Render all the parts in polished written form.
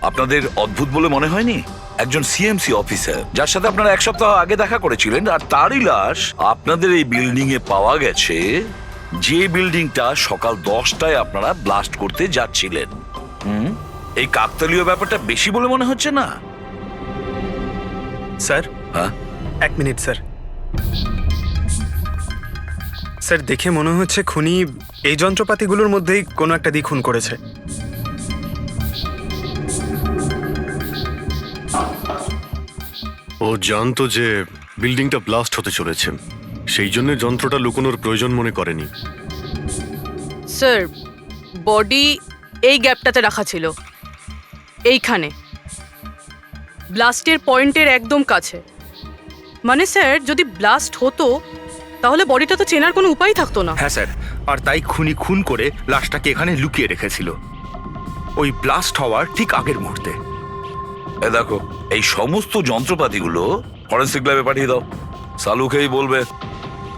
আপনাদের অদ্ভুত বলে মনে হয়নি? একজন সিএমসি অফিসার যার সাথে আপনারা এক সপ্তাহ আগে দেখা করেছিলেন, আর তারই লাশ আপনাদের এই বিল্ডিং এ পাওয়া গেছে, যে বিল্ডিংটা সকাল 10টায় আপনারা ব্লাস্ট করতে যাচ্ছিলেন। এই কাকতালীয় ব্যাপারটা বেশি বলে মনে হচ্ছে না? স্যার, হ্যাঁ, এক মিনিট স্যার। স্যার, দেখে মনে হচ্ছে খুনি এই যন্ত্রপাতিগুলোর মধ্যেই কোনো একটা দিয়ে খুন করেছে। ও জানতো যে বিল্ডিংটা ব্লাস্ট হতে চলেছে, সেই জন্য যন্ত্রটা লুকোনোর প্রয়োজন মনে করেনি। স্যার, বডি এই গ্যাপটাতে রাখা ছিল, এইখানে ব্লাস্টের পয়েন্টের একদম কাছে। মানে স্যার, যদি ব্লাস্ট হতো তাহলে বডিটা তো চেনার কোনো উপায় থাকতো না। হ্যাঁ স্যার, আর তাই খুনি খুন করে লাশটাকে এখানে লুকিয়ে রেখেছিল ওই ব্লাস্ট হওয়ার ঠিক আগের মুহূর্তে। এ দেখো, এই সমস্ত যন্ত্রপাতিগুলো ফরেন্সিক ল্যাবে পাঠিয়ে দাও। সালুকেই বলবে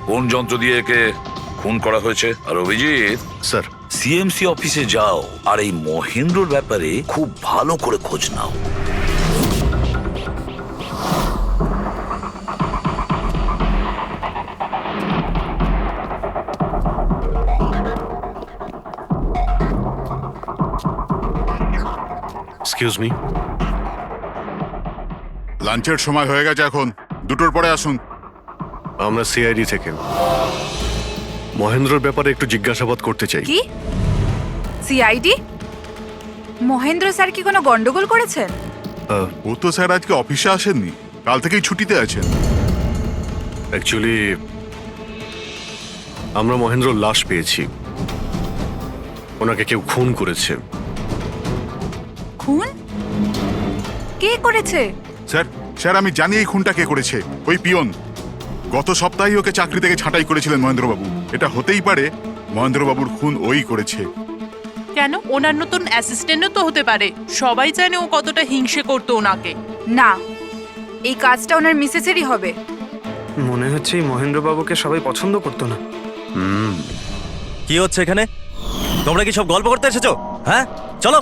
কোন যন্ত্র দিয়ে একে খুন করা হয়েছে। আর অভিজিৎ, স্যার, সিএমসি অফিসে যাও আর এই মহেন্দ্রর ব্যাপারে খুব ভালো করে খোঁজ নাও। Excuse me. লাঞ্চের সময় হয়ে গেছে, এখন 2টোর পরে আসুন। আমরা সিআইডি থেকে মহেন্দ্রর ব্যাপারে একটু জিজ্ঞাসাবাদ করতে চাই। কি সিআইডি? মহেন্দ্র স্যার কি কোনো গন্ডগোল করেছেন? ও তো স্যার আজকে অফিসে আসেননি, কাল থেকেই ছুটিতে আছেন। অ্যাকচুয়ালি আমরা মহেন্দ্রর লাশ পেয়েছি, ওনাকে কেউ খুন করেছে। খুন? কে করেছে? স্যার স্যার আমি জানি এই খুনটা কে করেছে। ওই পিয়ন গত সপ্তাহেই ওকে চাকরি থেকে ছাঁটাই করেছিলেন মহেন্দ্রবাবু। এটা হতেই পারে মহেন্দ্রবাবুর খুন ওই করেছে। কেন? ওনার নতুন অ্যাসিস্ট্যান্টও তো হতে পারে। সবাই জানে ও কতটা হিংসে করতো ওনাকে। না, এই কাজটা ওনার মিসেসেরই হবে। মনে হচ্ছে এই মহেন্দ্রবাবুকে সবাই পছন্দ করতো না। কি হচ্ছে এখানে? তোমরা কি সব গল্প করতে এসেছো? হ্যাঁ, চলো।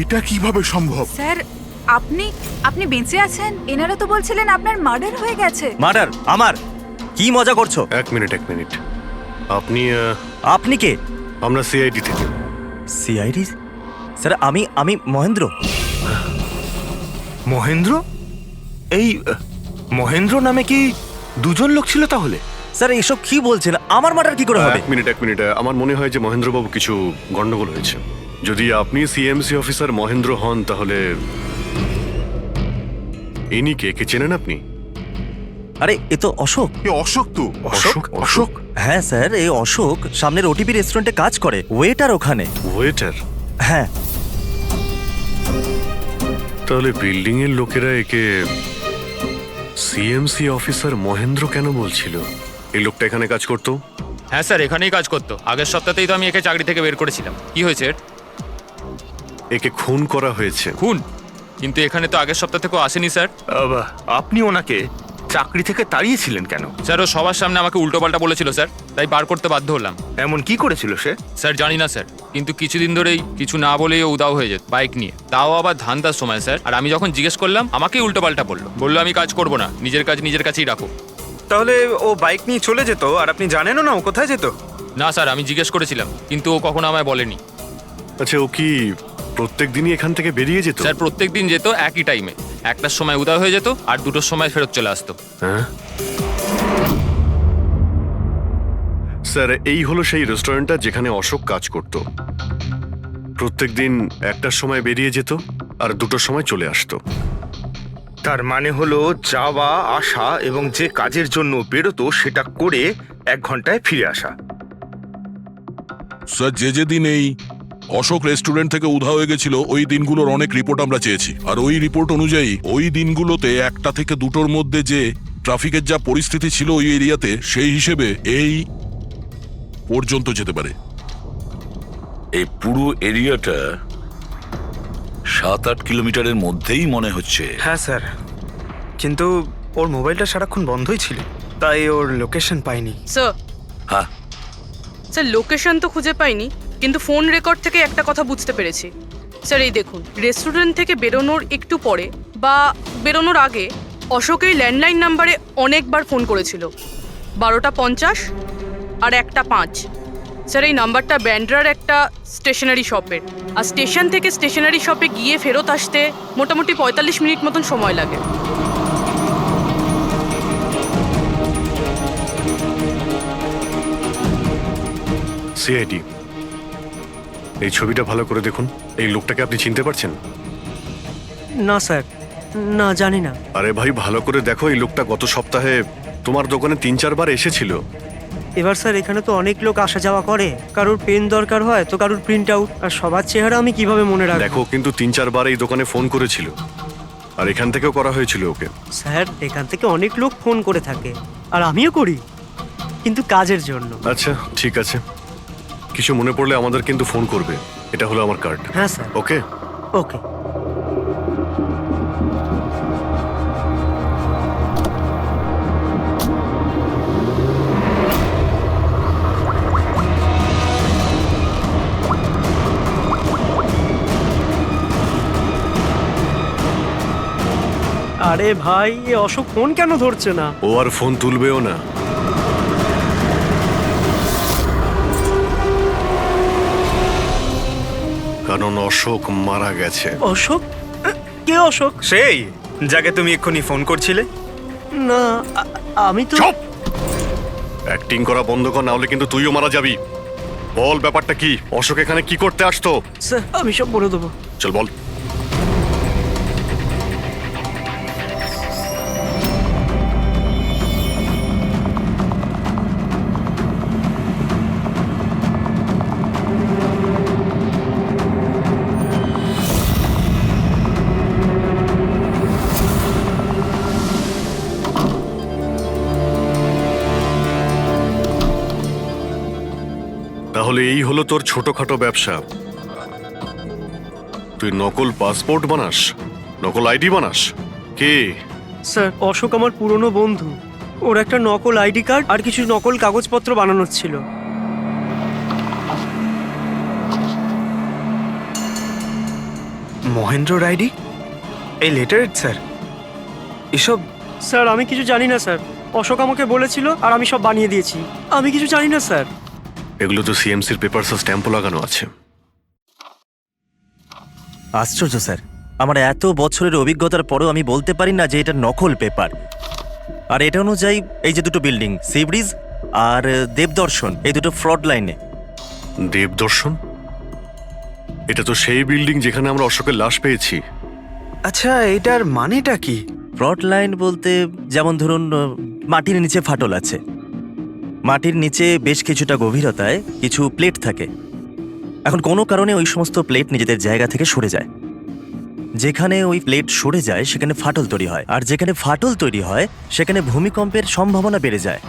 এটা কিভাবে সম্ভব? স্যার, আপনি বেঁচে আছেন? এনারা তো বলছিলেন আপনার মার্ডার হয়ে গেছে। মার্ডার? আমার? কি মজা করছো? এক মিনিট। আপনি আপনি কে? আমরা সিআইডি থেকে। সিআইডি? স্যার, আমি মহেন্দ্র। মহেন্দ্র? এই মহেন্দ্র নামে কি দুজন লোক ছিল তাহলে? স্যার, এসব কি বলছেন? আমার মার্ডার কি করে হবে? এক মিনিট। আমার মনে হয় যে মহেন্দ্রবাবু কিছু গন্ডগোল হয়েছে। যদি আপনি সিএমসি অফিসার মহেন্দ্র হন তাহলে ইনি কে চেনেন আপনি? আরে, এ তো অশোক। এ অশোক তো। অশোক? হ্যাঁ স্যার, এই অশোক সামনের ওটিপি রেস্টুরেন্টে কাজ করে, ওয়েটার ওখানে। ওয়েটার? হ্যাঁ। তাহলে বিল্ডিং এর লোকেরা একে সিএমসি অফিসার মহেন্দ্র কেন বলছিল? এই লোকটা এখানে কাজ করতো? হ্যাঁ স্যার, এখানেই কাজ করতো। আগের সপ্তাহতেই তো আমি একে চাকরি থেকে বের করেছিলাম। কি হয়েছে? একে খুন করা হয়েছে। খুন? কিন্তু এখানে তো আগের সপ্তাহ থেকেও আসেনি স্যার। আপনি ওনাকে চাকরি থেকে তাড়িয়েছিলেন কেন? স্যার, ও সবার সামনে আমাকে উল্টোপাল্টা বলেছিল স্যার, তাই বার করতে বাধ্য হলাম। এমন কি করেছিল সে? স্যার জানি না স্যার, কিন্তু কিছুদিন ধরেই কিছু না বলেই ও উদাও হয়ে যেত বাইক নিয়ে, তাও আবার ধান্দার সময় স্যার। আর আমি যখন জিজ্ঞেস করলাম আমাকেই উল্টোপাল্টা বললো আমি কাজ করবো না, নিজের কাজ নিজের কাছেই রাখো। তাহলে ও বাইক নিয়ে চলে যেত আর আপনি জানেনও না ও কোথায় যেত? না স্যার, আমি জিজ্ঞেস করেছিলাম কিন্তু ও কখনো আমায় বলেনি। আচ্ছা, ও কি প্রত্যেক দিনই এখান থেকে বেরিয়ে যেত? স্যার, প্রত্যেক দিন যেত একই টাইমে। 1টার সময় উদয় হয়ে যেত আর 2টোর সময় ফেরত চলে আসতো। হ্যাঁ স্যার, এই হলো সেই রেস্টুরেন্টটা যেখানে অশোক কাজ করত। প্রত্যেক দিন 1টার সময় বেরিয়ে যেত আর 2টোর সময় চলে আসতো। তার মানে হলো যাওয়া আসা এবং যে কাজের জন্য বেরোতো সেটা করে 1 ঘন্টায় ফিরে আসা। স্যার, যে দিন এই অশোক রেস্টুরেন্ট থেকে উধাও হয়ে গেছিল ওই দিনগুলোর অনেক রিপোর্ট আমরা চেয়েছি, আর ওই রিপোর্ট অনুযায়ী ওই দিনগুলোতে 1টা থেকে 2টোর মধ্যে যে ট্রাফিকের যা পরিস্থিতি ছিল ওই এরিয়াতে, সেই হিসেবে এই পর্যন্ত যেতে পারে। এই পুরো এরিয়াটা 7-8 কিলোমিটারের মধ্যেই মনে হচ্ছে। হ্যাঁ স্যার, কিন্তু ওর মোবাইলটা সারাক্ষণ বন্ধই ছিল, তাই ওর লোকেশন পাইনি। স্যার, হ্যাঁ স্যার লোকেশন তো খুঁজে পাইনি, কিন্তু ফোন রেকর্ড থেকে একটা কথা বুঝতে পেরেছি। স্যার এই দেখুন, রেস্টুরেন্ট থেকে বেরোনোর একটু পরে বা বেরোনোর আগে অশোক এই ল্যান্ডলাইন নাম্বারে অনেকবার ফোন করেছিল, 12:50 আর 1:05। স্যার এই নাম্বারটা ব্যান্ড্রার একটা স্টেশনারি শপের, আর স্টেশন থেকে স্টেশনারি শপে গিয়ে ফেরত আসতে মোটামুটি 45 মিনিট মতন সময় লাগে। সিআইডি, এই ছবিটা ভালো করে দেখুন। এই লোকটাকে আপনি চিনতে পারছেন? না স্যার, না জানি না। আরে ভাই, ভালো করে দেখো, এই লোকটা গত সপ্তাহে তোমার দোকানে 3-4 বার এসেছিল। এবার স্যার এখানে তো অনেক লোক আসা যাওয়া করে, কারোর পেন দরকার হয় তো কারোর প্রিন্ট আউট, আর সবার চেহারা আমি কিভাবে মনে রাখবো? দেখো, কিন্তু 3-4 বার এই দোকানে ফোন করেছিল, আর এখান থেকেও করা হয়েছিল ওকে। স্যার এখান থেকে অনেক লোক ফোন করে থাকে, আর আমিও করি, কিন্তু কাজের জন্য। আচ্ছা ঠিক আছে, কিছু মনে পড়লে আমাদের কিন্তু ফোন করবে। এটা হলো আমার কার্ড। হ্যাঁ স্যার। ওকে ওকে। আরে ভাই, এ অশোক ফোন কেন ধরছে না? ও আর ফোন তুলবেও না। কারণ অশোক মারা গেছে। অশোক? কে অশোক? সেই যাকে তুমি এক্ষুনি ফোন করছিলে? না, আমি তো। চুপ! অ্যাক্টিং করা বন্ধ কর, না হলে কিন্তু তুইও মারা যাবি। বল ব্যাপারটা কি? অশোক এখানে কি করতে আসতো? স্যার আমি সব বলে দেবো। চল বল। তাহলে এই হলো তোর ছোটখাটো ব্যবসা। তুই নকল পাসপোর্ট বানাস, নকল আইডি বানাস। কে? স্যার অশোক আমার পুরনো বন্ধু, ওর একটা নকল আইডি কার্ড আর কিছু নকল কাগজপত্র বানানোর ছিল। মহেন্দ্রর আইডি? এই লেটারেড স্যার? এসব? স্যার আমি কিছু জানি না স্যার, অশোক আমাকে বলেছিল আর আমি সব বানিয়ে দিয়েছি। আমি কিছু জানি না স্যার। এগুলো তো সিএমসির পেপারস স্ট্যাম্পও লাগানো আছে। আশ্চর্য স্যার, আমার এত বছরের অভিজ্ঞতার পরেও আমি বলতে পারি না যে এটা নকল পেপার। আর এটা অনুযায়ী এই যে দুটো বিল্ডিং, সি ব্রিজ আর দেবদর্শন, এই দুটো ফ্রড লাইনে। দেবদর্শন? এটা তো সেই বিল্ডিং যেখানে আমরা অশোকের লাশ পেয়েছি। আচ্ছা, এটার মানেটা কি? ফ্রড লাইন বলতে যেমন ধরুন মাটির নিচে ফাটল আছে, মাটির নিচে বেশ কিছুটা গভীরতায় কিছু প্লেট থাকে। এখন কোনো কারণে ওই সমস্ত প্লেট নিজেদের জায়গা থেকে সরে যায়। যেখানে ওই প্লেট সরে যায় সেখানে ফাটল তৈরি হয়, আর যেখানে ফাটল তৈরি হয় সেখানে ভূমিকম্পের সম্ভাবনা বেড়ে যায়।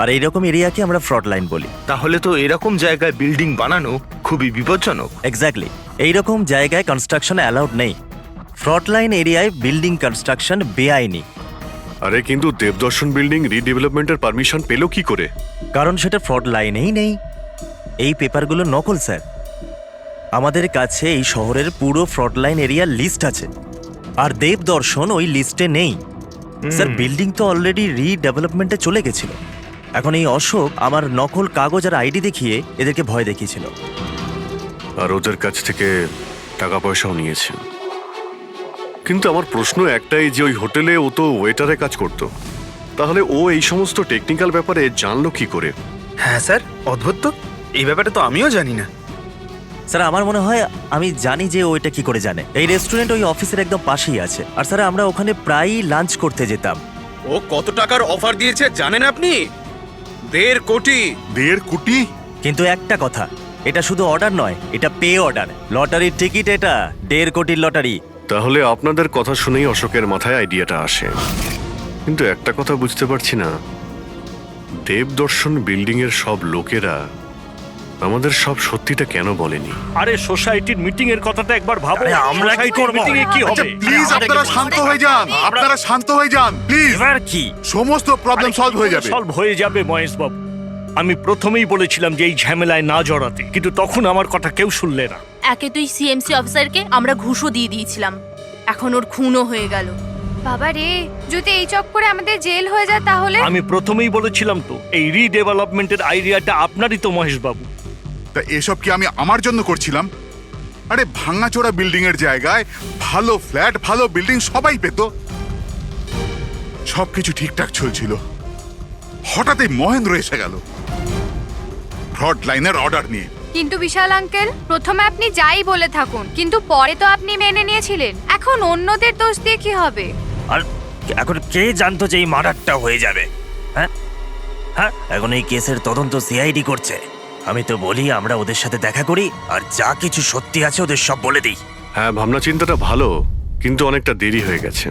আর এইরকম এরিয়াকে আমরা ফ্রড লাইন বলি। তাহলে তো এরকম জায়গায় বিল্ডিং বানানো খুবই বিপজ্জনক। এক্স্যাক্টলি, এইরকম জায়গায় কনস্ট্রাকশন অ্যালাউড নেই। ফ্রড লাইন এরিয়ায় বিল্ডিং কনস্ট্রাকশন বেআইনি। আরে কিন্তু দেবদর্শন বিল্ডিং রিডেভেলপমেন্টের পারমিশন পেল কি করে? কারণ সেটা ফ্রড লাইনেই নেই। এই পেপারগুলো নকল স্যার। আমাদের কাছে এই শহরের পুরো ফ্রড লাইন এরিয়ার লিস্ট আছে, আর দেবদর্শন ওই লিস্টে নেই। স্যার বিল্ডিং তো অলরেডি রিডেভেলপমেন্টে চলে গেছিল। এখন এই অশোক আমার নকল কাগজ আর আইডি দেখিয়ে এদেরকে ভয় দেখিয়েছিল। আর ওদের কাছ থেকে টাকা পয়সাও নিয়েছে। কিন্তু আমার প্রশ্ন একটাই, যে ওই হোটেলে ও তো ওয়েটারে কাজ করত, তাহলে ও এই সমস্ত টেকনিক্যাল ব্যাপারে জানলো কি করে? হ্যাঁ স্যার, অদ্ভুত তো, এই ব্যাপারে তো আমিও জানি না। স্যার আমার মনে হয় আমি জানি যে ও এটা কি করে জানে। এই রেস্টুরেন্ট ওই অফিসের একদম পাশেই আছে, আর স্যার আমরা ওখানে প্রায়ই লাঞ্চ করতে যেতাম। ও কত টাকার অফার দিয়েছে জানেন আপনি? 1.5 কোটি। 1.5 কোটি? কিন্তু একটা কথা, এটা শুধু অর্ডার নয়, এটা পে অর্ডার। লটারির টিকিট এটা, 1.5 কোটির লটারি। তাহলে আপনাদের কথা শুনেই অশোকের মাথায় আইডিয়াটা আসে। কিন্তু একটা কথা বুঝতে পারছি না, দেবদর্শন বিল্ডিং এর সব লোকেরা আমাদের সব সত্যিটা কেন বলেনি? আরে সোসাইটির মিটিং এর কথাটা একবার ভাবো। আমরা কি করব? মিটিং এ কি হবে? প্লিজ আপনারা শান্ত হয়ে যান, আপনারা শান্ত হয়ে যান প্লিজ। এবার কি সমস্ত প্রবলেম সলভ হয়ে যাবে। সলভ হয়ে যাবে মহেশ বাবু। আমি প্রথমেই বলেছিলাম যে এই ঝামেলায় না জড়াতে, কিন্তু তখন আমার কথা কেউ শুনলে না। একে তুই সিএমসি অফিসারকে আমরা ঘুষও দিয়ে দিয়েছিলাম, এখন ওর খুনও হয়ে গেল। বাবা রে, যদি এই চক্করে আমাদের জেল হয়ে যায় তাহলে? আমি প্রথমেই বলেছিলাম তো, এই রিডেভেলপমেন্টের আইডিয়াটা আপনারই তো মহেশ বাবু। তা এসব কি আমি আমার জন্য করছিলাম? আরে ভাঙাচোরা বিল্ডিং এর জায়গায় ভালো ফ্ল্যাট, ভালো বিল্ডিং সবাই পেত। সবকিছু ঠিকঠাক চলছিল, হঠাৎই মহেন্দ্র এসে গেল ফ্রড লাইনের অর্ডার নিয়ে। কিন্তু বিশাল আঙ্কেল, প্রথমে আপনি যাই বলে থাকুন, কিন্তু পরে তো আপনি মেনে নিয়েছিলেন। এখন অন্যদের দোষ দিয়ে কি হবে? আর এখন কে জানতো যে এই মার্ডারটা হয়ে যাবে? হ্যাঁ হ্যাঁ, এখন এই কেসের তদন্ত সিআইডি করছে। আমি তো বলি আমরা ওদের সাথে দেখা করি, আর যা কিছু সত্যি আছে ওদের সব বলে দিই। হ্যাঁ, ভাবনা চিন্তাটা ভালো, কিন্তু অনেকটা দেরি হয়ে গেছে।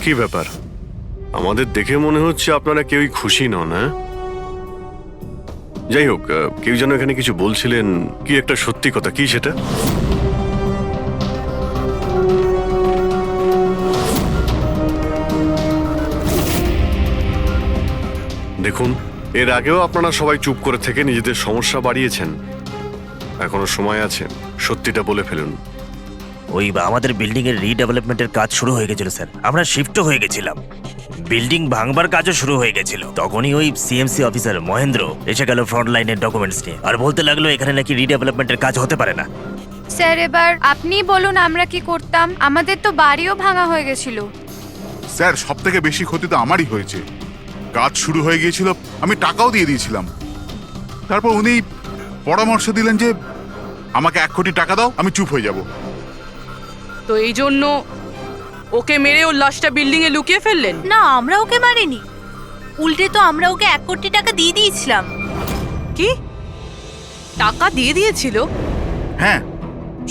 কি ব্যাপার, আমাদের দেখে মনে হচ্ছে আপনারা কেউই খুশি নন। হ্যাঁ, যাই হোক, কেউ যেন এখানে কিছু বলছিলেন, কি একটা সত্যি কথা, কি সেটা? দেখুন, এর আগেও আপনারা সবাই চুপ করে থেকে নিজেদের সমস্যা বাড়িয়েছেন। এখনো সময় আছে, সত্যিটা বলে ফেলুন। ওই আমাদের বিল্ডিং এর রিডেভেলপমেন্টের কাজ শুরু হয়ে গেছিল স্যার, আমরা শিফটও হয়ে গেছিলাম, বিল্ডিং ভাঙবার কাজও শুরু হয়ে গেছিল। তখনই ওই সিএমসি অফিসার মহেন্দ্র এসে গেল ফ্রন্ট লাইনের ডকুমেন্টস নিয়ে, আর বলতে লাগলো এখানে নাকি রিডেভেলপমেন্টের কাজ হতে পারে না। স্যার, এবার আপনি বলুন আমরা কি করতাম? আমাদের তো বাড়িও ভাঙা হয়ে গেছিল। স্যার, সব থেকে বেশি ক্ষতি তো আমারই হয়েছে। কাজ শুরু হয়ে গিয়েছিল, আমি টাকাও দিয়ে দিয়েছিলাম। তারপর উনি পরামর্শ দিলেন যে আমাকে 1 কোটি টাকা দাও, আমি চুপ হয়ে যাব। তো এই জন্য ওকে মেরে ওর লাশটা বিল্ডিং এ লুকিয়ে ফেললেন? না, আমরা ওকে মারিনি, উল্টে তো আমরা ওকে 1 কোটি টাকা দিয়ে দিয়েছিলাম। কি টাকা দিয়ে দিয়েছিল? হ্যাঁ,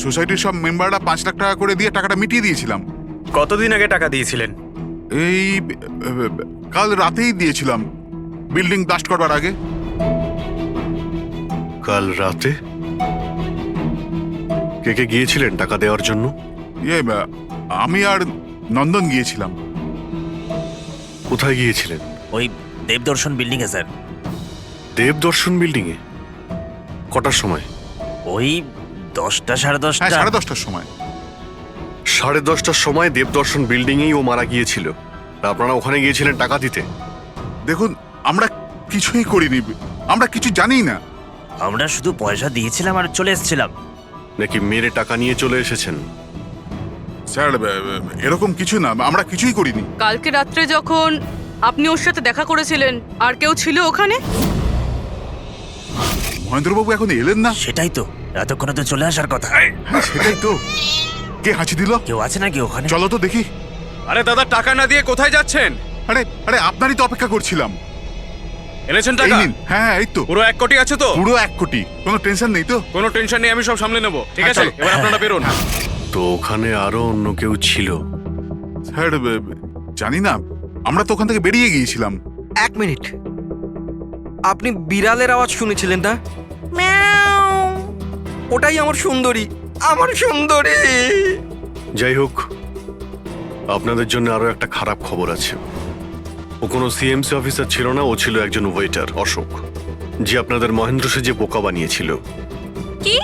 সোসাইটির সব মেম্বাররা 5 লাখ টাকা করে দিয়ে টাকাটা মিটিয়ে দিয়েছিলাম। কতদিন আগে টাকা দিয়েছিলেন? এই কাল রাতেই দিয়েছিলাম, বিল্ডিং ডাস্ট করবার আগে। কাল রাতে কে কে গিয়েছিলেন টাকা দেওয়ার জন্য? আমি আর নন্দন গিয়েছিলাম। কোথায় গিয়েছিলেন? ওই দেবদর্শন বিল্ডিং এ স্যার। দেবদর্শন বিল্ডিং এ? কটার সময়? ওই 10টা, সাড়ে 10টা। হ্যাঁ, 10:30টার সময়। 10:30টার সময় দেবদর্শন বিল্ডিং এই ও মারা গিয়েছিল। আর আপনারা ওখানে গিয়েছিলেন টাকা দিতে? দেখুন, আমরা কিছুই করিনি, আমরা কিছু জানি না। আমরা শুধু পয়সা দিয়েছিলাম আর চলে এসেছিলাম। নাকি মেরে টাকা নিয়ে চলে এসেছেন? স্যার, এরকম কিছু না, আমরা কিছুই করিনি। কালকে রাত্রে যখন আপনি ওর সাথে দেখা করেছিলেন, আর কেউ ছিল ওখানে? মহেন্দ্রবাবু এখন এলেন না। সেটাই তো, এতক্ষণে তো চলে আসার কথা। হ্যাঁ, সেটাই তো। কে হাঁচি দিল? কেউ আছে নাকি ওখানে? চলো তো দেখি। আরে দাদা, টাকা না দিয়ে কোথায় যাচ্ছেন? আরে আরে, আপনারই তো অপেক্ষা করছিলাম। এনেছেন এই টাকা? নিন। হ্যাঁ, এই তো পুরো 1 কোটি আছে তো? পুরো 1 কোটি, কোনো টেনশন নেই তো? কোনো টেনশন নেই, আমি সব সামলে নেব। ঠিক হ্যাঁ, আছে, চলো। এবার আপনারা বেরোন। তো ওখানে আরো অন্য কেউ ছিল? স্যার, জানি না, আমরা তো ওখান থেকে বেরিয়ে গিয়েছিলাম। 1 মিনিট, আপনি বিড়ালের আওয়াজ শুনেছিলেন না? ওটাই আমার সুন্দরী, আমার সুন্দরী। যাই হোক, আপনাদের জন্য আরো একটা খারাপ খবর আছে। ও কোনো সিএমসি অফিসার ছিল না, ও ছিল একজন ওয়েটার, অশোক, যে আপনাদের মহেন্দ্র সেজে বোকা বানিয়েছিল। কি?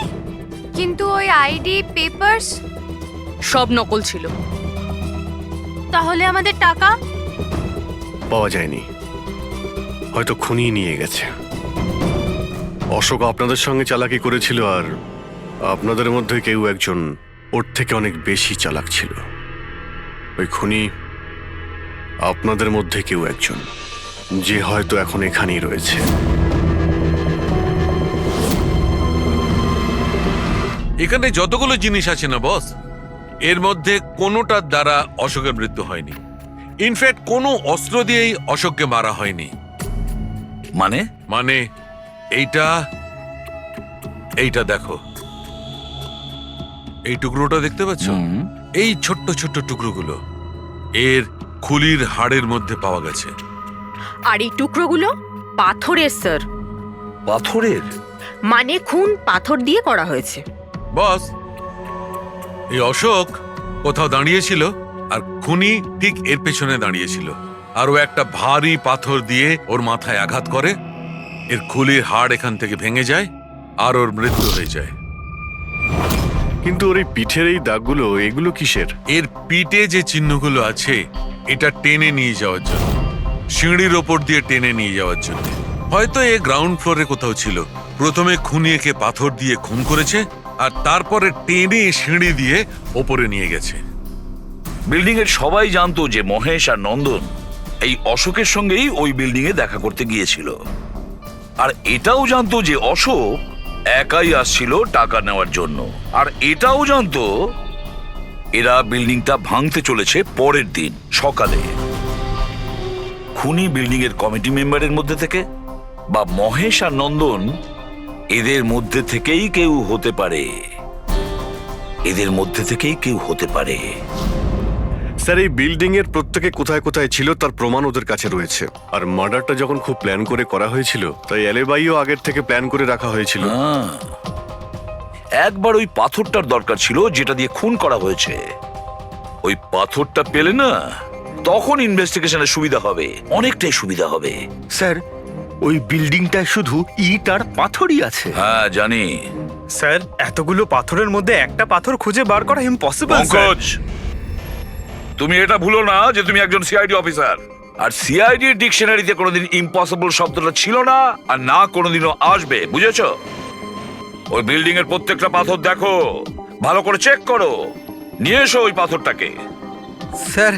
কিন্তু ওই আইডি পেপারস সব নকল ছিল। তাহলে আমাদের টাকা? পাওয়া যায়নি, হয়তো খুনি নিয়ে গেছে। অশোক আপনাদের সঙ্গে চালাকি করেছিল, আর আপনাদের মধ্যে কেউ একজন ওর থেকে অনেক বেশি চালাক ছিল। ওই খুনি আপনাদের মধ্যে কেউ একজন, যে হয়তো এখন এখানেই রয়েছে। এখানে যতগুলো জিনিস আছে না বস, এর মধ্যে কোনোটার দ্বারা অশোকের মৃত্যু হয়নি। ইনফ্যাক্ট কোনো অস্ত্র দিয়েই অশোককে মারা হয়নি। মানে এইটা দেখো, এই টুকরোটা দেখতে পাচ্ছ? এই ছোট্ট ছোট্ট টুকরোগুলো এর খুলির হাড়ের মধ্যে পাওয়া গেছে। আর এই টুকরোগুলো পাথরের স্যার। পাথরের? মানে খুন পাথর দিয়ে করা হয়েছে। বস, এই অশোক কোথাও দাঁড়িয়েছিল, আর খুনি ঠিক এর পেছনে দাঁড়িয়েছিল। আর ও একটা ভারী পাথর দিয়ে ওর মাথায় আঘাত করে, এর খুলির হাড় এখান থেকে ভেঙে যায় আর ওর মৃত্যু হয়ে যায়। কিন্তু ওর এই পিঠের এই দাগগুলো, এগুলো কিসের? এর পিঠে যে চিহ্নগুলো আছে এটা টেনে নিয়ে যাওয়ার জন্য, সিঁড়ির ওপর দিয়ে টেনে নিয়ে যাওয়ার জন্য। হয়তো এ গ্রাউন্ড ফ্লোরে কোথাও ছিল, প্রথমে খুনি একে পাথর দিয়ে খুন করেছে আর তারপরে টেনে সিঁড়ি দিয়ে ওপরে নিয়ে গেছে। বিল্ডিং এর সবাই জানতো যে মহেশ আর নন্দন এই অশোকের সঙ্গেই ওই বিল্ডিং এ দেখা করতে গিয়েছিল, আর এটাও জানতো যে অশোক একাই আসছিল টাকা নেওয়ার জন্য, আর এটাও জানতো এরা বিল্ডিংটা ভাঙতে চলেছে পরের দিন সকালে। খুনি বিল্ডিং এর কমিটি মেম্বারের মধ্যে থেকে বা মহেশ আর নন্দন এদের মধ্যে থেকেই কেউ হতে পারে, এদের মধ্যে থেকেই কেউ হতে পারে। স্যার, এই বিল্ডিং এর প্রত্যেকে কোথায় কোথায় ছিল তার প্রমাণ ওদের কাছে রয়েছে। আর মার্ডারটা যখন খুব প্ল্যান করে করা হয়েছিল, তাই এলেবাইও আগের থেকে প্ল্যান করে রাখা হয়েছিল। একবার ওই পাথরটার দরকার ছিল যেটা দিয়ে খুন করা হয়েছে। ওই পাথরটা পেলে না, তখন ইনভেস্টিগেশনের সুবিধা হবে, অনেকটাই সুবিধা হবে। স্যার, ওই বিল্ডিংটায় শুধু ইট আর পাথরই আছে। হ্যাঁ জানি স্যার, এতগুলো পাথরের মধ্যে একটা পাথর খুঁজে বার করা ইম্পসিবল। পঙ্কজ, তুমি এটা ভুলো না যে তুমি একজন সিআইডি অফিসার, আর সিআইডি ডিকশনারিতে কোনোদিন ইম্পসিবল শব্দটা ছিল না আর না কোনোদিনও আসবে, বুঝেছো? ওই বিল্ডিং এর প্রত্যেকটা পাথর দেখো, ভালো করে চেক করো, নিয়ে এসো ওই পাথরটাকে। স্যার,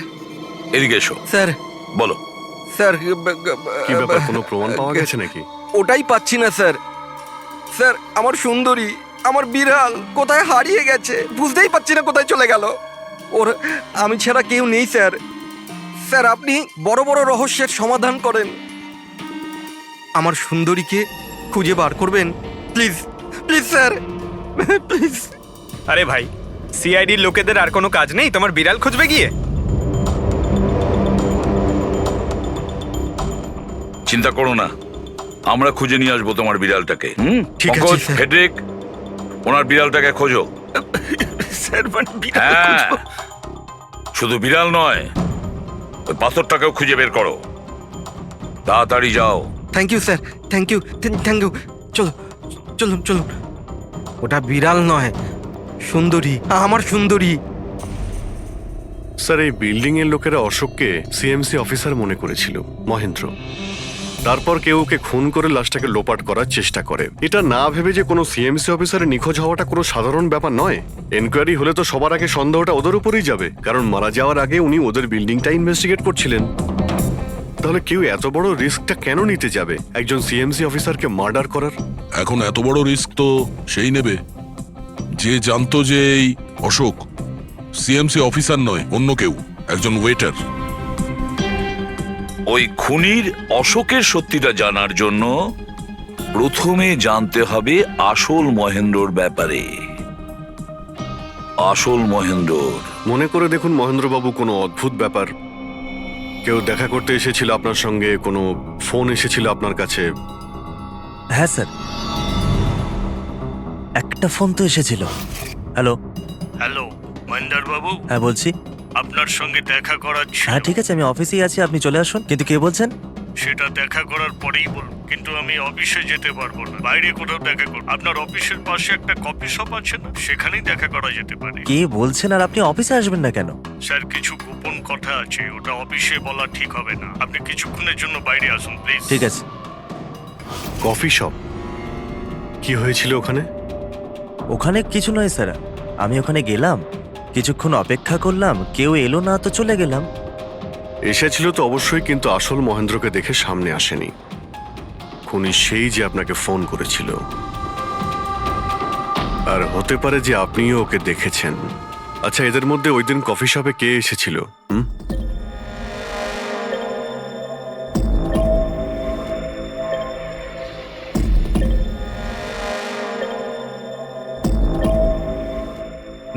এদিকে এসো। স্যার, বলো। স্যার, কি ব্যাপার, কোনো প্রমাণ পাওয়া গেছে নাকি? ওটাই পাচ্ছি না স্যার। স্যার, আমার সুন্দরী, আমার বিড়াল কোথায় হারিয়ে গেছে, বুঝতেই পারছি না কোথায় চলে গেল। ওর আমি ছাড়া কেউ নেই স্যার। স্যার, আপনি বড় বড় রহস্যের সমাধান করেন, আমার সুন্দরীকে খুঁজে বার করবেন প্লিজ, প্লিজ স্যার, প্লিজ। আরে ভাই, সিআইডির লোকেদের আর কোনো কাজ নেই তোমার বিড়াল খুঁজবে গিয়ে? চিন্তা করো না, আমরা খুঁজে নিয়ে আসবো তোমার বিড়ালটাকে। ঠিক আছে, পঙ্কজ, স্যার। ফেডরিক, ওনার বিড়ালটাকে খোঁজো। স্যার, হ্যাঁ, শুধু বিড়াল নয়, ওই পাথরটাকেও খুঁজে বের করো, তাড়াতাড়ি যাও। Thank you sir, thank you, thank you. চলো, চলুন চলুন। ওটা বিড়াল নয়, সুন্দরী, আমার সুন্দরী। স্যার, এই বিল্ডিং এর লোকেরা অশোককে সিএমসি অফিসার মনে করেছিল, মহেন্দ্র। তারপর কেউ ওকে খুন করে লাশটাকে লোপাট করার চেষ্টা করে। এটা না ভেবে যে কোনো সিএমসি অফিসারের নিখোঁজ হওয়াটা কোনো সাধারণ ব্যাপার নয়। এনকোয়ারি হলে তো সবার আগে সন্দেহটা ওদের উপরেই যাবে, কারণ মারা যাওয়ার আগে উনি ওদের বিল্ডিংটা ইনভেস্টিগেট করছিলেন। তাহলে কেউ এত বড় রিস্কটা কেন নিতে যাবে একজন সিএমসি অফিসারকে মার্ডার করার? এখন এত বড় রিস্ক তো সেই নেবে যে জানতো যে এই অশোক সিএমসি অফিসার নয়, অন্য কেউ, একজন ওয়েটার। ওই খুনির অশোকের সত্যিটা জানার জন্য প্রথমে জানতে হবে আসল মহেন্দ্রর ব্যাপারে। আসল মহেন্দ্র মনে করে দেখুন মহেন্দ্রবাবু, কোনো অদ্ভুত ব্যাপার, কেউ দেখা করতে এসেছিল আপনার সঙ্গে, কোনো ফোন এসেছিল আপনার কাছে? হ্যাঁ স্যার, একটা ফোন তো এসেছিল। হ্যালো হ্যালো, মহেন্দ্র বাবু। হ্যাঁ বলছি। আপনার সঙ্গে দেখা করার ছিল। হ্যাঁ ঠিক আছে, আমি অফিসেই আছি, আপনি চলে আসুন। কিন্তু কে বলছেন? সেটা দেখা করার পরেই বলুন, কিন্তু আমি অফিসে যেতে পারবো না, বাইরে কোথাও দেখা করব। আপনার অফিসের পাশে একটা কফি শপ আছে না, সেখানেই দেখা করা যেতে পারে। কে বলছেন? আর আপনি অফিসে আসবেন না কেন? স্যার, কিছু গোপন কথা আছে, ওটা অফিসে বলা ঠিক হবে না। আপনি কিছুক্ষণের জন্য বাইরে আসুন প্লিজ। ঠিক আছে। Coffee shop? কি হয়েছিল ওখানে? ওখানে কিছু নয় স্যার, আমি ওখানে গেলাম, কিছুক্ষণ অপেক্ষা করলাম, কেউ এলো না তো চলে গেলাম। এসেছিল তো অবশ্যই, কিন্তু আসল মহেন্দ্রকে দেখে সামনে আসেনি। খুনি সেই যে আপনাকে ফোন করেছিল, আর হতে পারে যে আপনিও ওকে দেখেছেন। আচ্ছা, এদের মধ্যে ওই দিন কফি শপে কে এসেছিল?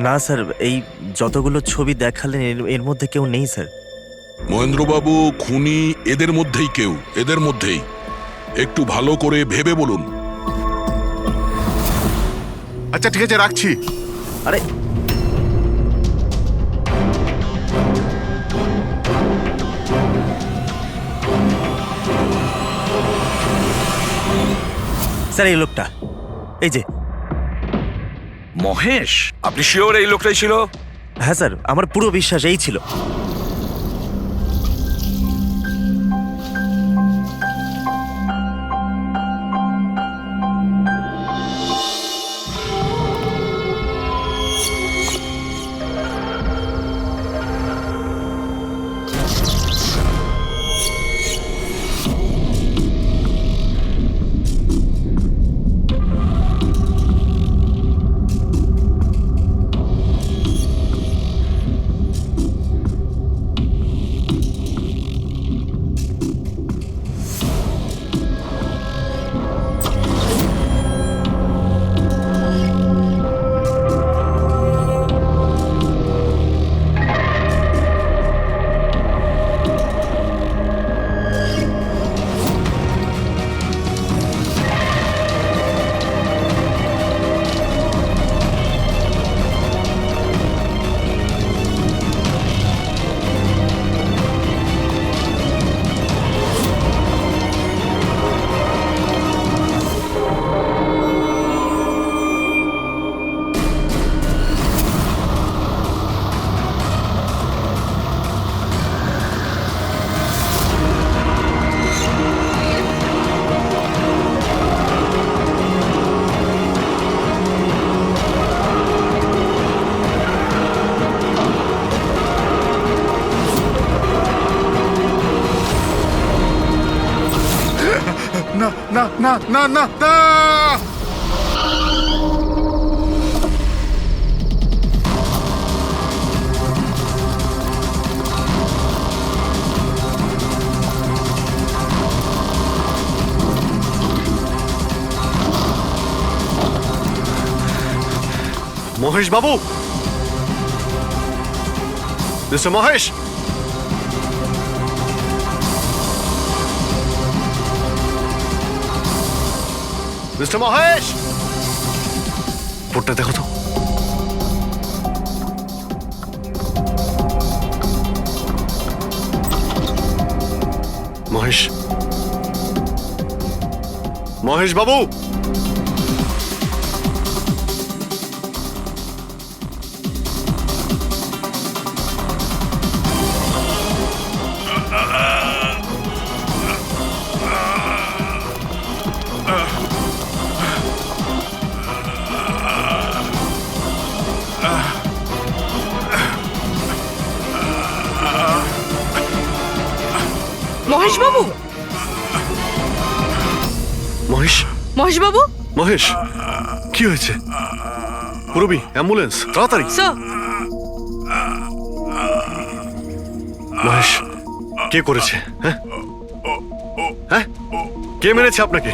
না স্যার, এই যতগুলো ছবি দেখালেন এর মধ্যে কেউ নেই স্যার। মহেন্দ্রবাবু, খুনি এদের মধ্যেই কেউ, এদের মধ্যেই। একটু ভালো করে ভেবে বলুন। আচ্ছা ঠিক আছে, রাখছি। আরে স্যার এই লোকটা, এই যে। মহেশ, আপনি শিওর এই লোকটাই ছিল? হ্যাঁ স্যার, আমার পুরো বিশ্বাস এই ছিল। না না না না না না! মহেশ বাবু, মিস্টার মহেশ, মিস্টার মহেশ, বোর্ডটা দেখো তো। মহেশ, মহেশ বাবু, মহেশ বাবু, মহেশ, মহেশ বাবু, মহেশ, কি হয়েছে? পুরবি, অ্যাম্বুলেন্স, তাড়াতাড়ি। স্যার, মহেশ, কে করেছে? হ্যাঁ হ্যাঁ, কে মেরেছে আপনাকে?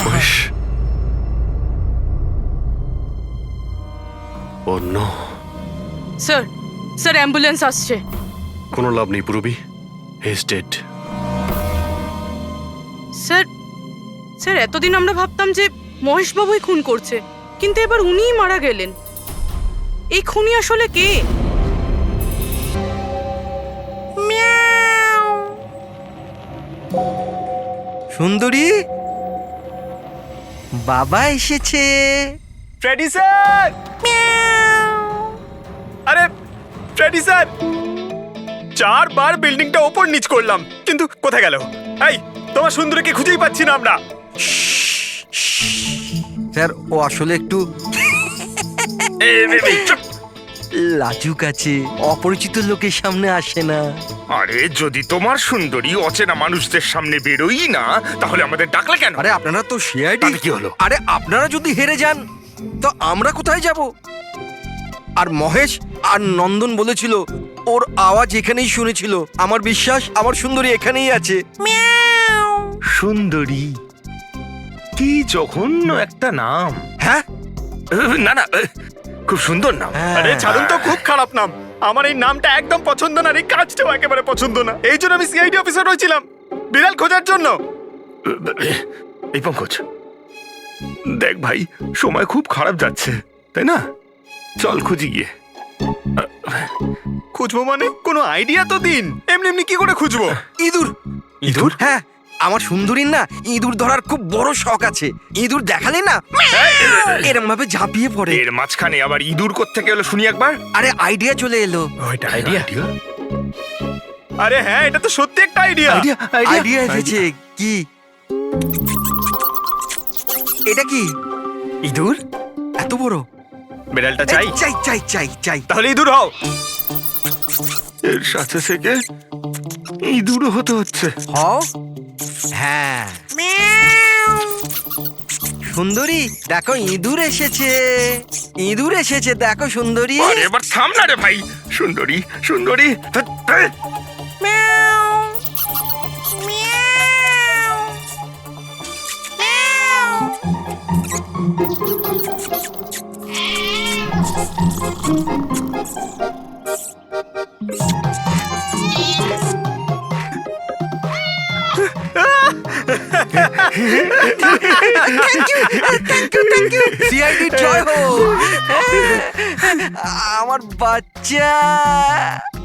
মহেশ, ও নো। স্যার, স্যার অ্যাম্বুলেন্স আসছে। কোনো লাভ নেই পুরবি, he is dead. Sir, sir এতদিন আমরা ভাবতাম যে মহেশ বাবুই খুন করছে, কিন্তু এবার উনিই মারা গেলেন। এই খুনি আসলে কে? সুন্দরী, বাবা এসেছে। Freddie sir! আরে ফ্রেডি স্যার, 4 বার বিল্ডিংটা ওপর নিচ করলাম, কিন্তু কোথায় গেল? এই, তোমার সুন্দরীকে খুঁজেই পাচ্ছি না আমরা। স্যার, ও আসলে একটু লাজুক আছে, অপরিচিত লোকের সামনে আসে না। আরে যদি তোমার সুন্দরী অচেনা মানুষদের সামনে বেরোই না, তাহলে আমাদের ডাকলে কেন? আরে আপনারা তো সিআইডি। কি হলো? আরে আপনারা যদি হেরে যান তো আমরা কোথায় যাব? আর মহেশ আর নন্দন বলেছিল ওর আওয়াজ এখানেই শুনেছিল। আমার বিশ্বাস আমার সুন্দরী এখানেই আছে। সুন্দরী, কি জঘন্য একটা নাম। হ্যাঁ, না না, খুব সুন্দর নাম। আরে ছাড়ুন তো, খুব খারাপ নাম। আমার এই নামটা একদম পছন্দ না, এই কাজটাও একেবারে পছন্দ না। এই জন্য আমি সিআইডি অফিসার হয়েছিলাম, বিড়াল খোঁজার জন্য। এই পঙ্কজ, দেখ ভাই, সময় খুব খারাপ যাচ্ছে, তাই না? চল খুঁজি গিয়ে। খুঁজবো মানে কোনো আইডিয়া তো দিন। এমনি এমনি কি করে খুঁজবো? ইঁদুর। ইঁদুর? হ্যাঁ, আমার সুন্দরীর না ইঁদুর ধরার খুব বড় শখ আছে। ইঁদুর দেখালে না এরম ভাবে ঝাঁপিয়ে পড়ে। এর মাঝখানে আবার ইঁদুর কোত্থেকে এলো শুনি একবার। আরে আইডিয়া চলে এলো। ওইটা আইডিয়া? আরে হ্যাঁ, এটা তো সত্যি একটা আইডিয়া। আইডিয়া এসেছে। কি এটা? কি ইঁদুর এত বড়? বিড়ালটা চাই চাই চাই চাই চাই। তাহলে ইঁদুর হও। এর সাথে থেকে ইঁদুরও হতে হচ্ছে। হও। হ্যাঁ সুন্দরী দেখো ইঁদুর এসেছে। ইঁদুর এসেছে দেখো সুন্দরী। আরে এবার থাম না রে ভাই। সুন্দরী সুন্দরী সিআইডি জয় হোক। আমার বাচ্চা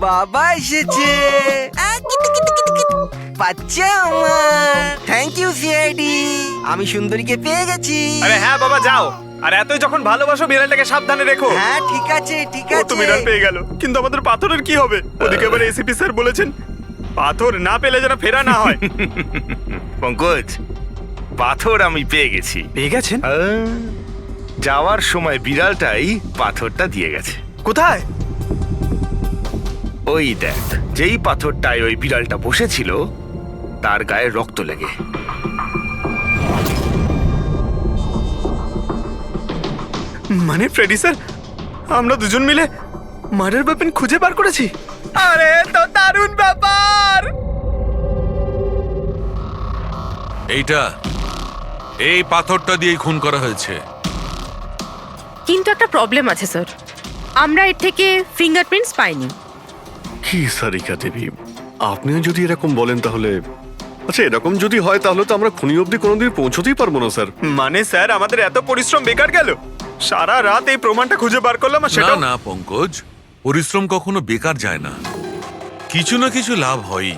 বাবা এসেছে। বাচ্চা আমার। থ্যাংক ইউ সিআইডি, আমি সুন্দরীকে পেয়ে গেছি। আরে হ্যাঁ বাবা যাও। আর এতই যখন ভালোবাসো বিড়ালটাকে সাবধানে রেখো। হ্যাঁ ঠিক আছে ঠিক ও তো আছে। বিড়াল পেয়ে গেল, কিন্তু আমাদের পাথরের কি হবে? ওদিকে আবার এসিপি স্যার বলেছেন পাথর না পেলে যেন ফেরা না হয়। পঙ্কজ, পাথর আমি পেয়ে গেছি। পেয়ে গেছেন? যাওয়ার সময় বিড়ালটাই পাথরটা দিয়ে গেছে। কোথায়? ওই দেখ, যেই পাথরটায় ওই বিড়ালটা বসেছিল তার গায়ে রক্ত লেগে। মানে ফ্রেডি স্যার, আমরা দুজন মিলে মার্ডার ওয়েপন খুঁজে বার করেছি। আরে তো দারুণ ব্যাপার। এই পাথরটা দিয়ে খুন করা হয়েছে। কিন্তু একটা প্রবলেম আছে স্যার, আমরা এর থেকে ফিঙ্গারপ্রিন্টস পাইনি। কি সারিকা দেবী, আপনিও যদি এরকম বলেন তাহলে আচ্ছা, এরকম যদি হয় তাহলে তো আমরা খুনি অবধি কোনোদিন পৌঁছতেই পারবো না স্যার। মানে স্যার আমাদের এত পরিশ্রম বেকার গেল। সারা রাত এই প্রমাণটা খুঁজে বার করলাম আর সেটা না পঙ্কজ, পরিশ্রম কখনো বেকার যায় না, কিছু না কিছু লাভ হয়ই।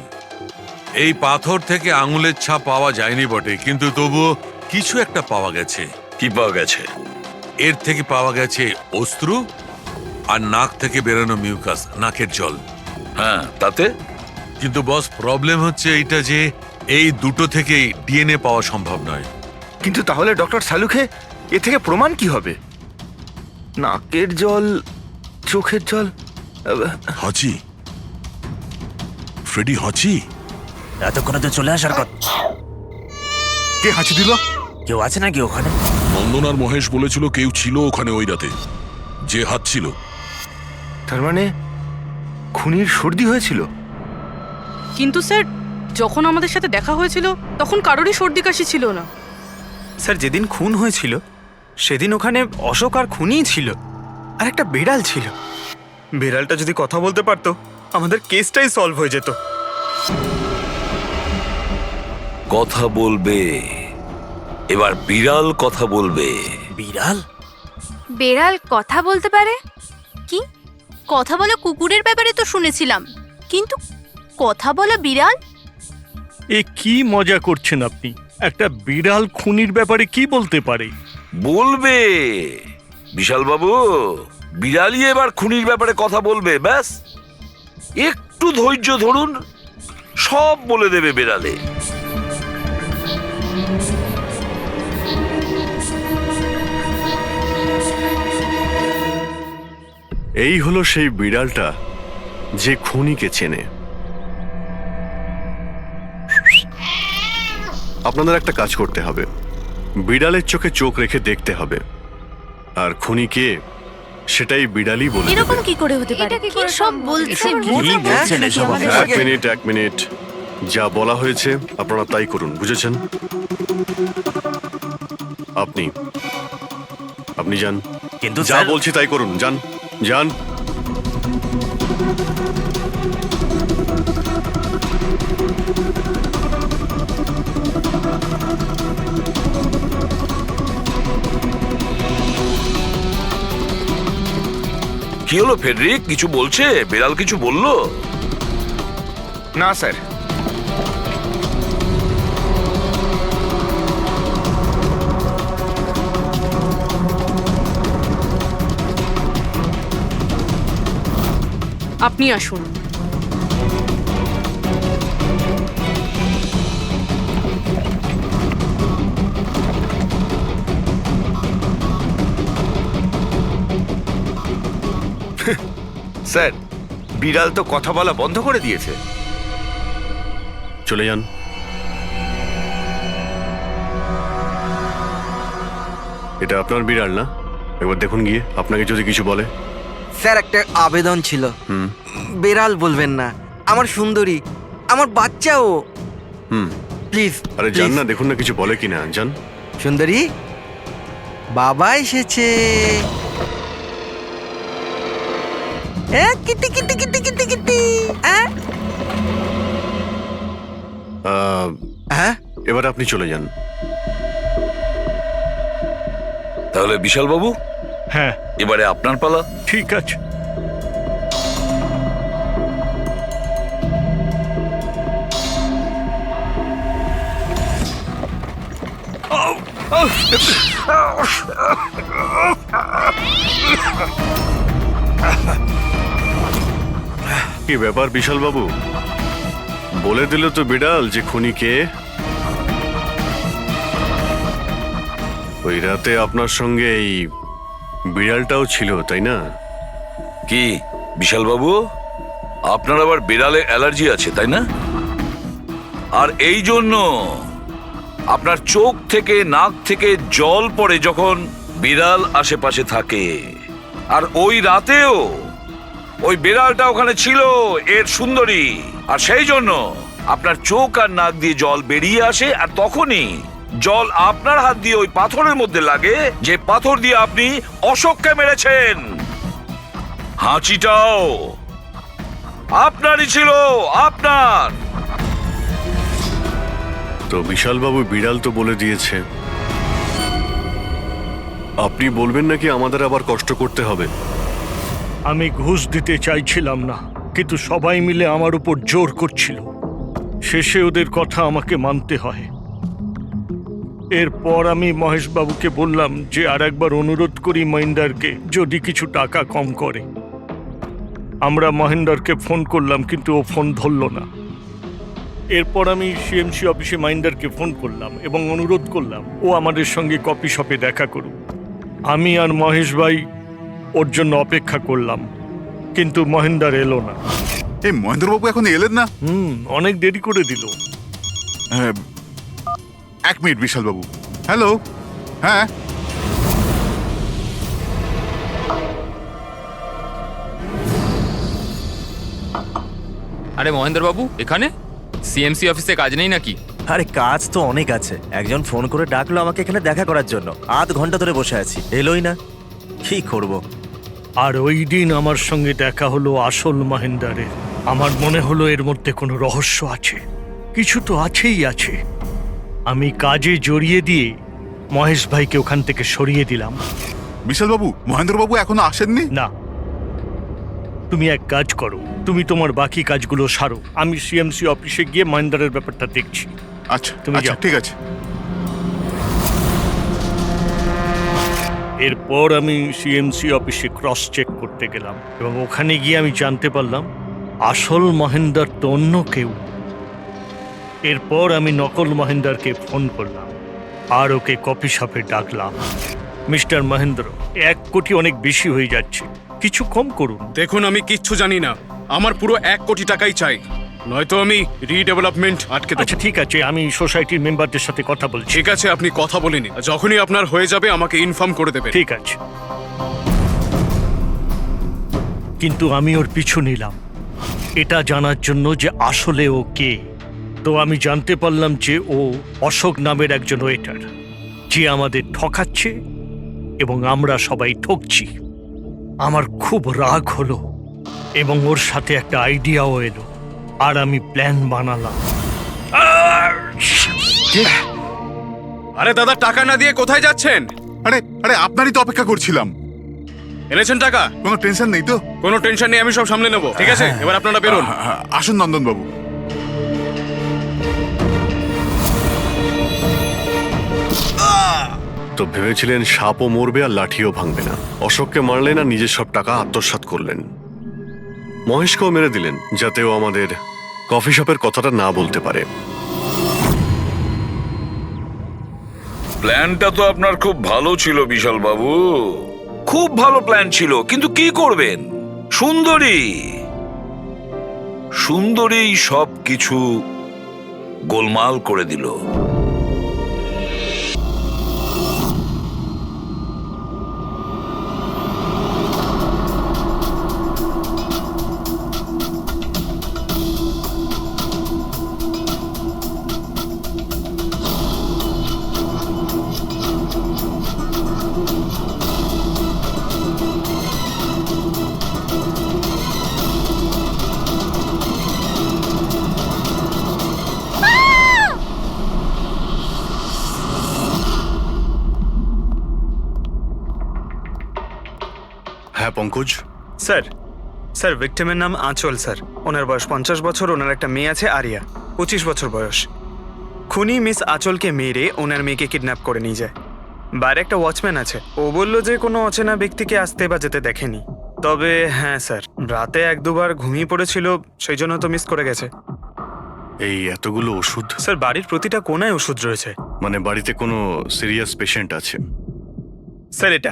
এই পাথর থেকে আঙুলের ছাপ পাওয়া যায়নি বটে, কিন্তু তবুও কিছু একটা পাওয়া গেছে। কি পাওয়া গেছে? এর থেকে পাওয়া গেছে অস্ত্র আর নাক থেকে বেরোনো মিউকাস, নাকের জল। হ্যাঁ, তাতে? কিন্তু বস, প্রবলেম হচ্ছে এইটা যে এই দুটো থেকেই ডিএনএ পাওয়া সম্ভব নয়। কিন্তু তাহলে ডক্টর সালুখে এ থেকে প্রমাণ কি হবে? নাকের জল, চোখের জল। হাঁচি, ফ্রেডি হাঁচি। এতক্ষণে তো চলে আসার কথা। কে হাঁচি দিল? কেউ আছে নাকি ওখানে? নন্দন আর মহেশ বলেছিল কেউ ছিল ওখানে ওই রাতে, যে হাঁচছিল। তার মানে খুনির সর্দি হয়েছিল। কিন্তু স্যার, যখন আমাদের সাথে দেখা হয়েছিল তখন কারোরই সর্দি কাশি ছিল না। স্যার যেদিন খুন হয়েছিল সেদিন ওখানে অশোক আর খুনিই ছিল, আর একটা বিড়াল ছিল। বিড়ালটা যদি কথা বলতে পারতো আমাদের কেসটাই সলভ হয়ে যেত। কথা বলবে, এবার বিড়াল কথা বলবে। বিড়াল? বেড়াল কথা বলতে পারে? কি কথা বলা কুকুরের ব্যাপারে তো শুনেছিলাম, কিন্তু কথা বলা বিড়াল? এ কি মজা করছেন আপনি? একটা বিড়াল খুনির ব্যাপারে কি বলতে পারে? বলবে বিশাল বাবু, বিড়ালই এবার খুনির ব্যাপারে কথা বলবে। ব্যাস একটু ধৈর্য ধরুন, সব বলে দেবে বিড়ালে। এই হলো সেই বিড়ালটা যে খুনিকে চেনে। আপনাদের একটা কাজ করতে হবে, বিড়ালের চোখে চোখ রেখে দেখতে হবে, আর খুনিকে সেটাই বিড়ালই বলে। এরকম কি করে হতে পারে? কি সব বলছেন? এক মিনিট, যা বলা হয়েছে আপনারা তাই করুন, বুঝেছেন? আপনি যান, কিন্তু যা বলছি তাই করুন, যান যান। কি হলো ফেডরিক, কিছু বলছে? বিড়াল কিছু বললো? না স্যার। আপনি আসুন। স্যার, বিড়াল তো কথা বলা বন্ধ করে দিয়েছে। চলে যান। এটা আপনার বিড়াল না? একবার দেখুন গিয়ে, আপনাকে যদি কিছু বলে। স্যার, একটা আবেদন ছিল। হুম বেড়াল বলবেন না, আমার সুন্দরী, আমার বাচ্চাও। হুম প্লিজ। আরে যান না, দেখুন না কিছু বলে কিনা। যান। সুন্দরী, বাবা এসেছে। Kitty Kitty Kitty Kitty Kitty. এবার আপনি চলে যান। তাহলে বিশাল বাবু, হ্যাঁ এবারে আপনার পালা। ঠিক আছে। কি ব্যাপার বিশাল বাবু, বলে দিল তো বিড়াল যে খুনি কে? ওই রাতে আপনার সঙ্গে এই বিড়ালটাও ছিল, তাই না? কি বিশাল বাবু, আপনার আবার বিড়ালে অ্যালার্জি আছে, তাই না? আর এই জন্য আপনার চোখ থেকে নাক থেকে জল পড়ে যখন বিড়াল আশেপাশে থাকে। আর ওই রাতেও ওই বিড়ালটা ওখানে ছিল, এর সুন্দরী। আর সেই জন্য আপনার চোখ আর নাক দিয়ে জল বেরিয়ে আসে, আর তখনই জল আপনার হাত দিয়ে ওই পাথরের মধ্যে লাগে, যে পাথর দিয়ে আপনি অশোককে মেরেছেন। হাঁচিটাও আপনারই ছিল, আপনার। তো বিশাল বাবু, বিড়াল তো বলে দিয়েছে। আপনি বলবেন নাকি আমাদের আবার কষ্ট করতে হবে? আমি ঘুষ দিতে চাইছিলাম না, কিন্তু সবাই মিলে আমার উপর জোর করছিল। শেষে ওদের কথা আমাকে মানতে হয়। এরপর আমি মহেশবাবুকে বললাম যে আর একবার অনুরোধ করি মহিন্দারকে, যদি কিছু টাকা কম করে। আমরা মহেন্দারকে ফোন করলাম, কিন্তু ও ফোন ধরল না। এরপর আমি সিএমসি অফিসে মহিন্দারকে ফোন করলাম এবং অনুরোধ করলাম ও আমাদের সঙ্গে কফি শপে দেখা করুক। আমি আর মহেশ ভাই ওর জন্য অপেক্ষা করলাম, কিন্তু মহেন্দার এলো না। এই মহেন্দ্রবাবু এখন এলেন না? অনেক দেরি করে দিল। এক মিনিট বিশাল বাবু। হ্যালো। হ্যাঁ, আরে মহেন্দ্র বাবু, এখানে সিএমসি অফিসে কাজ নেই নাকি? আরে কাজ তো অনেক আছে। একজন ফোন করে ডাকলো আমাকে এখানে দেখা করার জন্য। আধ ঘন্টা ধরে বসে আছি, এলোই না। কি করব? আর ওই দিন আমার সঙ্গে দেখা হলো আসল মহেন্দারের। আমার মনে হলো এর মধ্যে কোনো রহস্য আছে, কিছু তো আছেই আছে। আমি কাজে জড়িয়ে দিয়ে মহেশ ভাইকে ওখান থেকে সরিয়ে দিলাম। বিশাল বাবু, মহেন্দ্রবাবু এখনো আসেননি? না, তুমি এক কাজ করো, তুমি তোমার বাকি কাজগুলো সারো। আমি সিএমসি অফিসে গিয়ে মহেন্দারের ব্যাপারটা দেখছি। আচ্ছা, তুমি যাও। ঠিক আছে। এরপর আমি সিএমসি অফিসে ক্রস চেক করতে গেলাম এবং ওখানে গিয়ে আমি জানতে পারলাম আসল মহেন্দার তো অন্য কেউ। এরপর আমি নকল মহেন্দারকে ফোন করলাম আর ওকে কফি শপে ডাকলাম। মিস্টার মহেন্দ্র, 1 কোটি অনেক বেশি হয়ে যাচ্ছে, কিছু কম করুন। দেখুন, আমি কিচ্ছু জানি না। আমার পুরো 1 কোটি টাকাই চাই, নয়তো আমি রিডেভেলপমেন্ট আটকে দেব। আচ্ছা ঠিক আছে, আমি সোসাইটির মেম্বারদের সাথে কথা বলছি। ঠিক আছে, আপনি কথা বলে নিন। যখনই আপনার হয়ে যাবে আমাকে ইনফর্ম করে দেবেন। ঠিক আছে। কিন্তু আমি ওর পিছু নিলাম এটা জানার জন্য যে আসলে ও কে। তো আমি জানতে পারলাম যে ও অশোক নামের একজন ওয়েটার, যে আমাদের ঠকাচ্ছে এবং আমরা সবাই ঠকছি। আমার খুব রাগ হলো এবং ওর সাথে একটা আইডিয়াও এলো, আর আমি প্ল্যান বানালাম। আরে দাদা, টাকা না দিয়ে কোথায় যাচ্ছেন? আরে আরে আপনারই তো অপেক্ষা করছিলাম। এনেছেন টাকা? কোনো টেনশন নেই তো? কোনো টেনশন নেই, আমি সব সামলে নেব। ঠিক আছে, এবার আপনারা বেরোন। আসুন নন্দন বাবু। তো ভেবেছিলেন সাপও মরবে আর লাঠিও ভাঙবে না। অশোককে মারলেন আর নিজের সব টাকা আত্মসাৎ করলেন। মহেশকেও মেরে দিলেন যাতে ও আমাদের কফি শপের কথাটা না বলতে পারে। প্ল্যানটা তো আপনার খুব ভালো ছিল বিশাল বাবু, খুব ভালো প্ল্যান ছিল, কিন্তু কি করবেন? সুন্দরী সব কিছু গোলমাল করে দিল। হ্যাঁ পঙ্কজ। স্যার স্যার ভিক্টিমের নাম আঁচল স্যার। ওনার বয়স 50 বছর। ওনার একটা মেয়ে আছে আরিয়া, 25 বছর বয়স। খুনি মিস আঁচলকে মেরে ওনার মেয়েকে কিডন্যাপ করে নিয়ে যায়। বাইরে একটা ওয়াচম্যান আছে, ও বলল যে কোনো অচেনা ব্যক্তিকে আসতে বা যেতে দেখেনি। তবে হ্যাঁ স্যার, রাতে 1-2 বার ঘুমিয়ে পড়েছিল, সেই জন্য তো মিস করে গেছে। এই এতগুলো ওষুধ? স্যার বাড়ির প্রতিটা কোনায় ওষুধ রয়েছে। মানে বাড়িতে কোনো সিরিয়াস পেশেন্ট আছে? স্যার এটা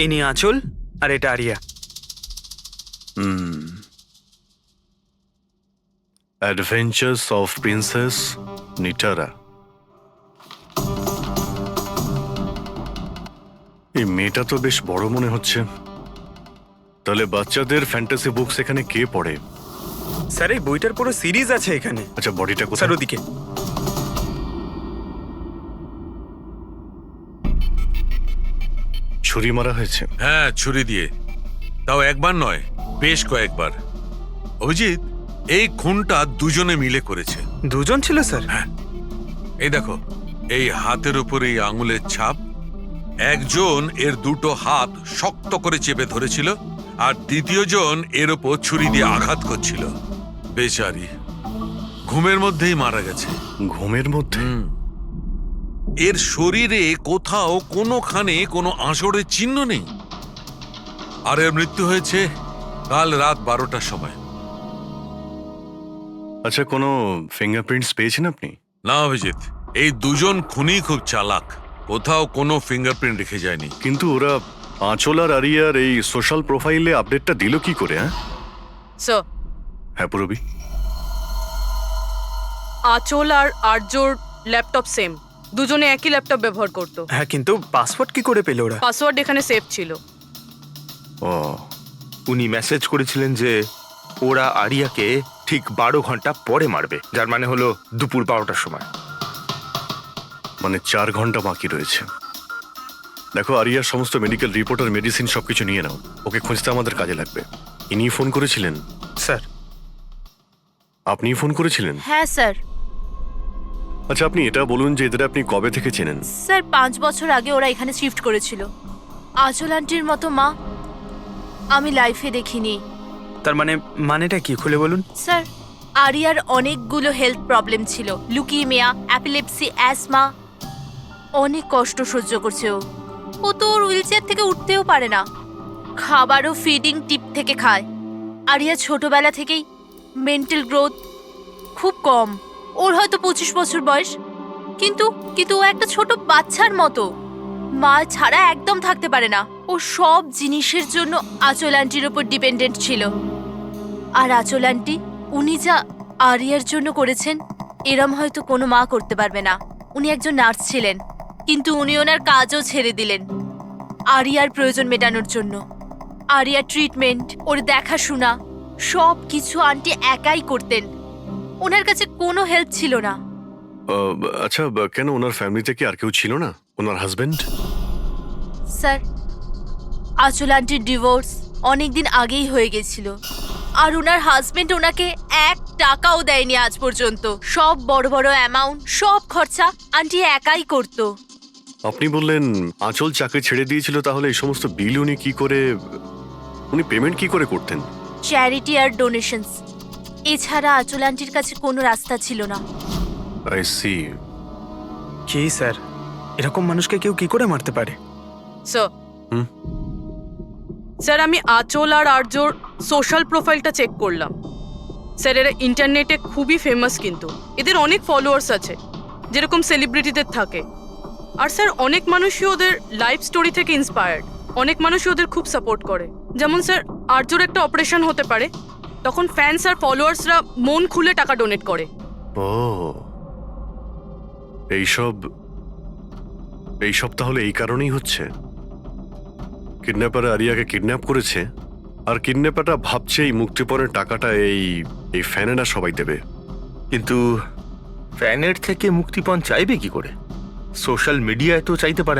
ইনি আঁচল আর এটা Aria. Adventures of princess Nitara. এই মেয়েটা তো বেশ বড় মনে হচ্ছে। তাহলে বাচ্চাদের ফ্যান্টাসি বুকস এখানে কে পড়ে? স্যার এই বইটার পুরো সিরিজ আছে এখানে। আচ্ছা বডিটা কোথায়? স্যার ওদিকে। ছুরি মারা হয়েছে? হ্যাঁ, ছুরি দিয়ে। তাও একবার নয়, বেশ কয়েকবার। অভিজিৎ, এই খুনটা দুজনে মিলে করেছে। দুজন ছিল স্যার? হ্যাঁ, এই দেখো, এই হাতের উপর এই আঙুলের ছাপ। একজন এর দুটো হাত শক্ত করে চেপে ধরেছিল, আর দ্বিতীয় জন এর ওপর ছুরি দিয়ে আঘাত করছিল। বেচারি ঘুমের মধ্যেই মারা গেছে। ঘুমের মধ্যে? এর শরীরে কোথাও কোনোখানে কোনো আঁচড়ের চিহ্ন নেই। আর এর মৃত্যু হয়েছে কাল রাত 12টার সময়। আচ্ছা, কোনো ফিঙ্গারপ্রিন্টস পেয়েছেন আপনি? না অভিজিৎ, এই দুজন খুনি খুব চালাক, কোথাও কোনো ফিঙ্গারপ্রিন্ট রেখে যায়নি। কিন্তু ওরা আঁচল আর আরিয়ার এই সোশ্যাল প্রোফাইলে আপডেটটা দিল কি করে? স্যার, হ্যাঁ পুরবি। আঁচল আর আর্যর ল্যাপটপ সেম, দুজনে একই ল্যাপটপ ব্যবহার করতো। হ্যাঁ, কিন্তু পাসওয়ার্ড কি করে পেল ওরা? পাসওয়ার্ড এখানে সেভ ছিল। ও, উনি মেসেজ করেছিলেন যে ওরা আরিয়াকে ঠিক 12 ঘন্টা পরে মারবে, যার মানে হলো দুপুর 12টার সময়। মানে 4 ঘন্টা বাকি রয়েছে। দেখো, আরিয়ার সমস্ত মেডিকেল রিপোর্ট আর মেডিসিন সবকিছু নিয়ে নাও, ওকে খুঁজতে আমাদের কাজে লাগবে। ইনি ফোন করেছিলেন? স্যার। আপনি ফোন করেছিলেন? হ্যাঁ স্যার। আচ্ছা, আপনি এটা বলুন যে এদের আপনি কবে থেকে চেনেন? স্যার 5 বছর আগে ওরা এখানে শিফট করেছিল। আঁচল আন্টির মতো মা আমি লাইফে দেখিনি। তার মানেটা কি, খুলে বলুন। স্যার, আরিয়ার অনেকগুলো হেলথ প্রবলেম ছিল, লুকিমিয়া, অ্যাপিলেপসি, অ্যাসমা। অনেক কষ্ট সহ্য করছে ও তো ওর হুইলচেয়ার থেকে উঠতেও পারে না। খাবারও ফিডিং টিপ থেকে খায়। আরিয়া ছোটবেলা থেকেই মেন্টাল গ্রোথ খুব কম। ওর হয়তো 25 বছর বয়স, কিন্তু ও একটা ছোট বাচ্চার মতো। মা ছাড়া একদম থাকতে পারে না। ও সব জিনিসের জন্য আঁচল আন্টির ওপর ডিপেন্ডেন্ট ছিল। আর আঁচল আন্টি উনি যা আরিয়ার জন্য করেছেন, এরম হয়তো কোনো মা করতে পারবে না। উনি একজন নার্স ছিলেন, কিন্তু উনি ওনার কাজও ছেড়ে দিলেন আরিয়ার প্রয়োজন মেটানোর জন্য। আরিয়ার ট্রিটমেন্ট, ওর দেখাশোনা সব কিছু আন্টি একাই করতেন। ওনার কাছে কোনো হেল্প ছিল না। আচ্ছা, কেন ওনার ফ্যামিলিতে কি আর কেউ ছিল না? ওনার হাজবেন্ড? স্যার, আঁচল আন্টির ডিভোর্স অনেকদিন আগেই হয়ে গেছিল, আর ওনার হাজবেন্ড ওনাকে 1 টাকাও দেয়নি আজ পর্যন্ত। সব বড় বড় অ্যামাউন্ট, সব খরচা আন্টি একাই করতো। আপনি বললেন আঁচল চাকরি ছেড়ে দিয়েছিল, তাহলে এই সমস্ত বিল উনি পেমেন্ট কি করে করতেন? চ্যারিটি আর ডোনেশনস, এছাড়া আঁচল আন্টির কাছে কোনো রাস্তা ছিল না। I C. কি স্যার, এরকম মানুষকে কেউ কি করে মারতে পারে? স্যার, স্যার আমি আঁচল আর আর্যর সোশ্যাল প্রোফাইলটা চেক করলাম। স্যার এরা ইন্টারনেটে খুবই ফেমাস, কিন্তু এদের অনেক ফলোয়ার্স আছে যেরকম সেলিব্রিটিদের থাকে। আর স্যার অনেক মানুষই ওদের লাইফ স্টোরি থেকে ইন্সপায়ার্ড, অনেক মানুষই ওদের খুব সাপোর্ট করে। যেমন স্যার আর্যর একটা অপারেশন হতে পারে, তখন ফ্যান্স আর ফলোয়ার্সরা মন খুলে টাকা ডোনেট করে। ও এইসব তাহলে এই কারণেই হচ্ছে। কিডন্যাপার আরিয়াকে কিডন্যাপ করেছে, আর কিডন্যাপারটা ভাবছে এই মুক্তিপণের টাকাটা এই ফ্যানেরা সবাই দেবে। কিন্তু ফ্যানের থেকে মুক্তিপণ চাইবে কি করে? সোশ্যাল মিডিয়ায় তো চাইতে পারে।